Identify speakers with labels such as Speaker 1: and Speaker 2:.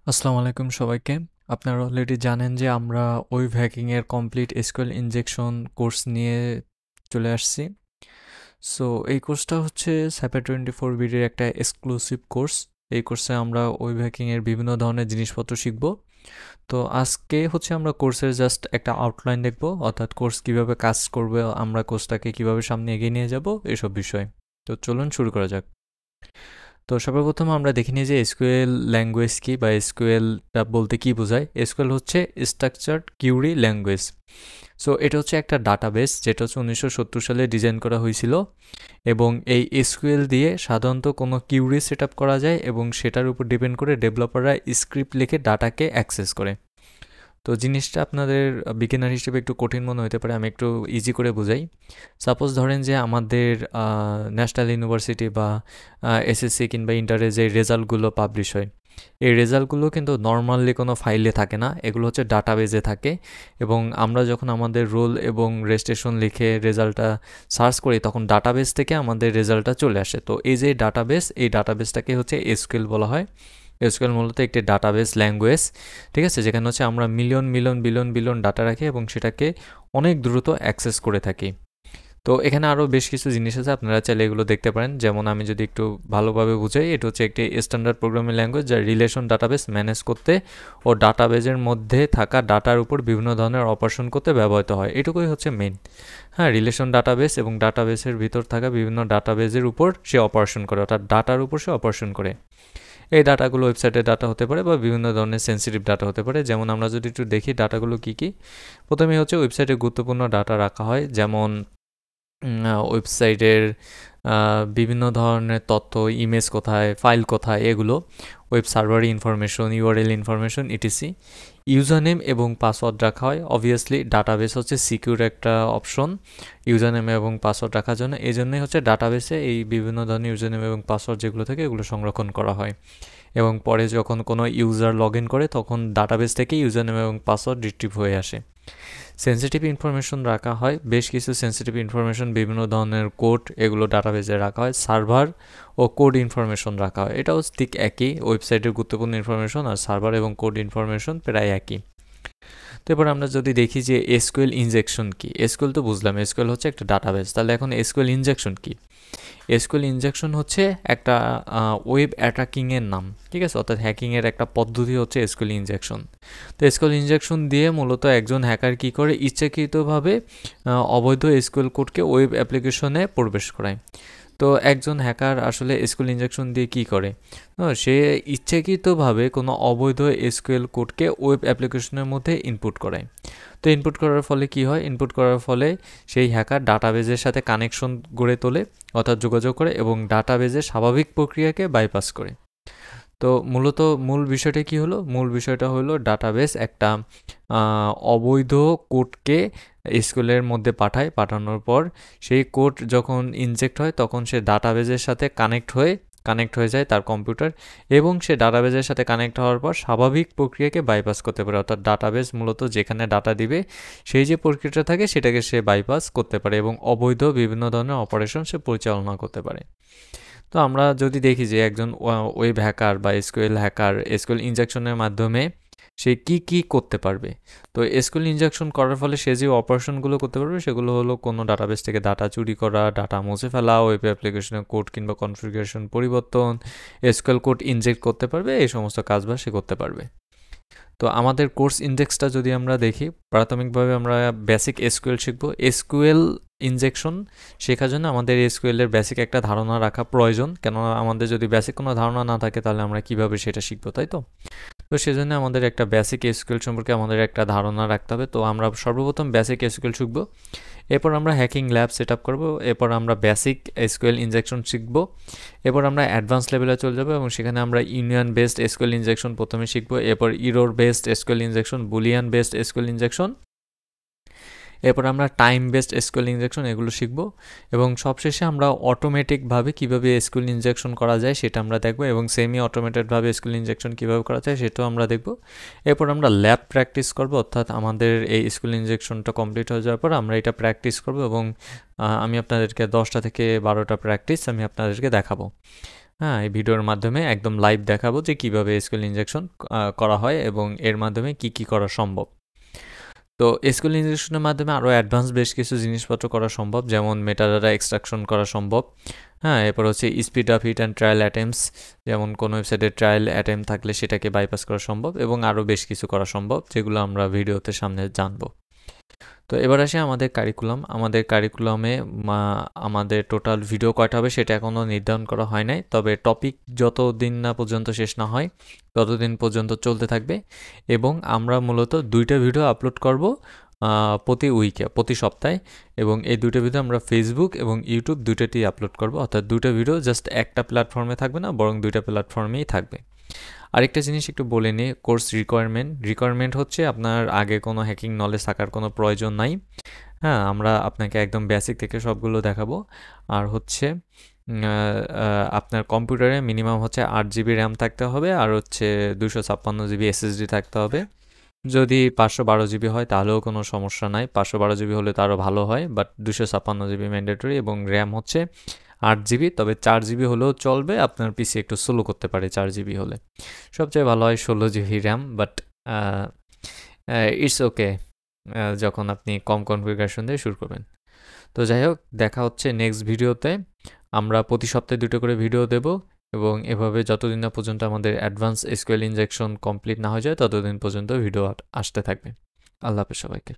Speaker 1: আসসালামু আলাইকুম সবাইকে। আপনারা অলরেডি জানেন যে আমরা ওয়েব হ্যাকিং এর কমপ্লিট এসকিউএল ইনজেকশন কোর্স নিয়ে চলে আসছি। সো এই কোর্সটা হচ্ছে স্যাপে 24 বিডির একটা এক্সক্লুসিভ কোর্স। এই কোর্সে আমরা ওয়েব হ্যাকিং এর বিভিন্ন ধরনের জিনিসপত্র শিখব। তো আজকে হচ্ছে আমরা কোর্সের জাস্ট একটা আউটলাইন দেখব, অর্থাৎ কোর্স কিভাবে কাজ করবে, আমরা কোর্সটাকে কিভাবে সামনে এগিয়ে নিয়ে যাব, এসব বিষয়। তো চলুন শুরু করা যাক। তো সর্বপ্রথম আমরা দেখে নিই যে এসকিউএল ল্যাঙ্গুয়েজ কি বা এসকিউএলটা বলতে কি বোঝায়। এসকিউএল হচ্ছে স্ট্রাকচার্ড কিউরি ল্যাঙ্গুয়েজ। সো এটা হচ্ছে একটা ডাটাবেস যেটা হচ্ছে 1970 সালে ডিজাইন করা হয়েছিল, এবং এই এসকিউএল দিয়ে সাধারণত কোনো কিউরি সেট আপ করা যায় এবং সেটার উপর ডিপেন্ড করে ডেভেলপাররা স্ক্রিপ্ট লিখে ডাটাকে অ্যাক্সেস করে। তো জিনিসটা আপনাদের বিগিনার হিসেবে একটু কঠিন মনে হতে পারে, আমি একটু ইজি করে বুঝাই। সাপোজ ধরেন যে আমাদের ন্যাশনাল ইউনিভার্সিটি বা এসএসসি কিংবা ইন্টারে যে রেজাল্টগুলো পাবলিশ হয়, এই রেজাল্টগুলো কিন্তু নর্মালি কোনো ফাইলে থাকে না, এগুলো হচ্ছে ডাটাবেজে থাকে। এবং আমরা যখন আমাদের রোল এবং রেজিস্ট্রেশন লিখে রেজাল্টটা সার্চ করি তখন ডাটাবেস থেকে আমাদের রেজাল্টটা চলে আসে। তো এই যে ডাটাবেস, এই ডাটাবেসটাকে হচ্ছে এসকিউএল বলা হয়। এসকিউএল মূলত একটি ডাটাবেস ল্যাঙ্গুয়েজ, ঠিক আছে, যেখানে হচ্ছে আমরা million million billion billion data রাখি এবং সেটাকে অনেক দ্রুত অ্যাক্সেস করে থাকি। তো এখানে আরও বেশ কিছু জিনিস আছে, আপনারা চাইলে এগুলো দেখতে পারেন। যেমন আমি যদি একটু ভালোভাবে বুঝাই, এটা হচ্ছে একটি স্ট্যান্ডার্ড প্রোগ্রামিং ল্যাঙ্গুয়েজ যা রিলেশন ডাটাবেস ম্যানেজ করতে ও ডাটাবেজের মধ্যে থাকা ডাটার উপর বিভিন্ন ধরনের অপারেশন করতে ব্যবহৃত হয়, এটুকুই হচ্ছে মেইন। হ্যাঁ, রিলেশন ডাটাবেস এবং ডাটাবেসের ভিতর থাকা বিভিন্ন ডাটাবেজের উপর সে অপারেশন করে, অর্থাৎ ডাটার উপর সে অপারেশন করে। এই ডাটাগুলো ওয়েবসাইটের ডাটা হতে পারে বা বিভিন্ন ধরনের সেন্সিটিভ ডাটা হতে পারে। যেমন আমরা যদি একটু দেখি ডাটাগুলো কী কী, প্রথমে হচ্ছে ওয়েবসাইটে গুরুত্বপূর্ণ ডাটা রাখা হয়, যেমন ওয়েবসাইটের বিভিন্ন ধরনের তথ্য, ইমেজ কোথায়, ফাইল কোথায়, এগুলো, web server information, URL information, etc. User name এবং পাসওয়ার্ড রাখা হয়। অবভিয়াসলি ডাটাবেস হচ্ছে সিকিউর একটা অপশন ইউজার নেম এবং পাসওয়ার্ড রাখার জন্য, এই জন্যই হচ্ছে ডাটাবেসে এই বিভিন্ন ধরনের ইউজার নেম এবং পাসওয়ার্ড যেগুলো থাকে এগুলো সংরক্ষণ করা হয়। এবং পরে যখন কোনো ইউজার লগ ইন করে তখন ডাটাবেস থেকে ইউজার নেম এবং পাসওয়ার্ড রিট্রিভ হয়ে আসে। সেন্সিটিভ ইনফরমেশন রাখা হয়, বেশ কিছু সেন্সিটিভ ইনফরমেশন, বিভিন্ন ধরনের কোড, এগুলো ডাটাবেজে রাখা হয়। সার্ভার ও কোড ইনফরমেশন রাখা হয়, এটাও ঠিক একই, ওয়েবসাইটের গুরুত্বপূর্ণ ইনফরমেশন আর সার্ভার এবং কোড ইনফরমেশন প্রায় একই। তো এবার আমরা যদি দেখি যে এসকিউএল ইনজেকশন কি। এসকিউএল তো বুঝলাম, এসকিউএল হচ্ছে একটা ডাটাবেস, তাহলে এখন এসকিউএল ইনজেকশন কি। এসকিউএল ইনজেকশন হচ্ছে একটা ওয়েব অ্যাটাকিংয়ের নাম, ঠিক আছে, অর্থাৎ হ্যাকিংয়ের একটা পদ্ধতি হচ্ছে এসকিউএল ইনজেকশন। তো এসকিউএল ইনজেকশন দিয়ে মূলত একজন হ্যাকার কী করে, ইচ্ছাকৃতভাবে অবৈধ এসকিউএল কোডকে ওয়েব অ্যাপ্লিকেশনে প্রবেশ করায়। তো একজন হ্যাকার আসলে এসকিউএল ইনজেকশন দিয়ে কী করে, সে ইচ্ছাকৃতভাবে কোনো অবৈধ এসকিউএল কোডকে ওয়েব অ্যাপ্লিকেশনের মধ্যে ইনপুট করায়। তো ইনপুট করার ফলে কি হয়, ইনপুট করার ফলে সেই হ্যাকার ডাটাবেজের সাথে কানেকশন গড়ে তোলে, অর্থাৎ যোগাযোগ করে, এবং ডাটাবেজের স্বাভাবিক প্রক্রিয়াকে বাইপাস করে। তো মূলত মূল বিষয়টা কি হলো, মূল বিষয়টা হলো ডাটাবেস একটা অবৈধ কোডকে এসকিউএলের মধ্যে পাঠানোর পর সেই কোড যখন ইনজেক্ট হয় তখন সে ডাটাবেজের সাথে কানেক্ট হয়ে যায় তার কম্পিউটার, এবং সে ডাটাবেজের সাথে কানেক্ট হওয়ার পর স্বাভাবিক প্রক্রিয়াকে বাইপাস করতে পারে, অর্থাৎ ডাটাবেজ মূলত যেখানে ডাটা দিবে সেই যে প্রক্রিয়াটা থাকে সেটাকে সে বাইপাস করতে পারে এবং অবৈধ বিভিন্ন ধরনের অপারেশন সে পরিচালনা করতে পারে। তো আমরা যদি দেখি যে একজন ওয়েব হ্যাকার বা এসকিউএল হ্যাকার এসকিউএল ইনজেকশনের মাধ্যমে সে কি কি করতে পারবে। তো এসকিউএল ইনজেকশন করার ফলে সে যে অপারেশনগুলো করতে পারবে সেগুলো হলো কোনো ডাটাবেস থেকে ডাটা চুরি করা, ডাটা মুছে ফেলা, ওয়েব অ্যাপ্লিকেশনের কোড কিংবা কনফিগারেশন পরিবর্তন, এসকিউএল কোড ইনজেক্ট করতে পারবে, এই সমস্ত কাজবাজ সে করতে পারবে। তো আমাদের কোর্স ইন্ডেক্সটা যদি আমরা দেখি, প্রাথমিকভাবে আমরা বেসিক এসকিউএল শিখব। এসকিউএল ইনজেকশন শেখার জন্য আমাদের এসকিউএলের বেসিক একটা ধারণা রাখা প্রয়োজন, কেননা আমাদের যদি বেসিক কোনো ধারণা না থাকে তাহলে আমরা কিভাবে সেটা শিখবো, তাই তো। তো সেজন্য আমাদের একটা বেসিক এসকিউএল সম্পর্কে আমাদের একটা ধারণা রাখতে হবে। তো আমরা সর্বপ্রথম বেসিক এসকিউএল শিখব, এরপর আমরা হ্যাকিং ল্যাব সেট আপ করবো, এরপর আমরা বেসিক এসকিউএল ইনজেকশন শিখব, এরপর আমরা অ্যাডভান্স লেভেলে চলে যাবো এবং সেখানে আমরা ইউনিয়ন বেসড এসকিউএল ইনজেকশন প্রথমে শিখবো, এরপর error based SQL injection, Boolean based SQL injection, এরপর আমরা টাইম বেসড এসকিউএল ইনজেকশন, এগুলো শিখব, এবং সবশেষে আমরা অটোমেটিকভাবে কীভাবে এসকিউএল ইনজেকশন করা যায় সেটা আমরা দেখব, এবং সেমি অটোমেটেডভাবে এসকিউএল ইনজেকশন কীভাবে করা যায় সেটাও আমরা দেখব। এরপর আমরা ল্যাব প্র্যাকটিস করব, অর্থাৎ আমাদের এই এসকিউএল ইনজেকশনটা কমপ্লিট হয়ে যাওয়ার পর আমরা এটা প্র্যাকটিস করব, এবং আমি আপনাদেরকে 10টা থেকে 12টা প্র্যাকটিস আমি আপনাদেরকে দেখাবো। হ্যাঁ, এই ভিডিওর মাধ্যমে একদম লাইভ দেখাবো যে কিভাবে এসকিউএল ইনজেকশন করা হয় এবং এর মাধ্যমে কি কি করা সম্ভব। তো এসকিউএল ইনজেকশনের মাধ্যমে আরও অ্যাডভান্স বেশ কিছু জিনিসপত্র করা সম্ভব, যেমন মেটাডাটা এক্সট্রাকশন করা সম্ভব। হ্যাঁ, এরপর হচ্ছে speed up hit and trial attempts, যেমন কোনো ওয়েবসাইটে ট্রায়াল অ্যাটেম্প থাকলে সেটাকে বাইপাস করা সম্ভব, এবং আরও বেশ কিছু করা সম্ভব যেগুলো আমরা ভিডিওতে সামনে জানবো। তো এবার আসি আমাদের কারিকুলাম। আমাদের কারিকুলামে আমাদের টোটাল ভিডিও কয়টা হবে সেটা এখনও নির্ধারণ করা হয় নাই, তবে টপিক যতদিন না পর্যন্ত শেষ না হয় ততদিন পর্যন্ত চলতে থাকবে, এবং আমরা মূলত 2টা ভিডিও আপলোড করব প্রতি উইকে, প্রতি সপ্তাহে, এবং এই 2টা ভিডিও আমরা ফেসবুক এবং ইউটিউব দুইটাতেই আপলোড করব, অর্থাৎ 2টা ভিডিও জাস্ট একটা প্ল্যাটফর্মে থাকবে না, বরং 2টা প্ল্যাটফর্মেই থাকবে। আরেকটা জিনিস একটু বলে নিই, কোর্স রিকোয়ারমেন্ট হচ্ছে আপনার আগে কোনো হ্যাকিং নলেজ থাকার কোনো প্রয়োজন নাই। হ্যাঁ, আমরা আপনাকে একদম বেসিক থেকে সবগুলো দেখাবো। আর হচ্ছে আপনার কম্পিউটারে মিনিমাম হচ্ছে 8 GB র্যাম থাকতে হবে, আর হচ্ছে 256 GB SSD থাকতে হবে। যদি 512 GB হয় তাহলেও কোনো সমস্যা নাই, 512 GB হলে তো আরও ভালো হয়, বাট 256 GB ম্যান্ডেটরি, এবং র্যাম হচ্ছে 8 GB, তবে 4 GB হলেও চলবে, আপনার পিসি একটু স্লো করতে পারে 4 GB হলে। সবচেয়ে ভালো হয় 16 GB RAM, but it's okay যখন আপনি কম কনফিগারেশন দিয়ে শুরু করবেন। তো যাই হোক, দেখা হচ্ছে নেক্সট ভিডিওতে। আমরা প্রতি সপ্তাহে 2টো করে ভিডিও দেব, এবং এভাবে যতদিন না পর্যন্ত আমাদের অ্যাডভান্স এসকিউএল ইনজেকশন কমপ্লিট না হয়ে যায় ততদিন পর্যন্ত ভিডিও আসতে থাকবে। আল্লাহ হাফেজ সবাইকে।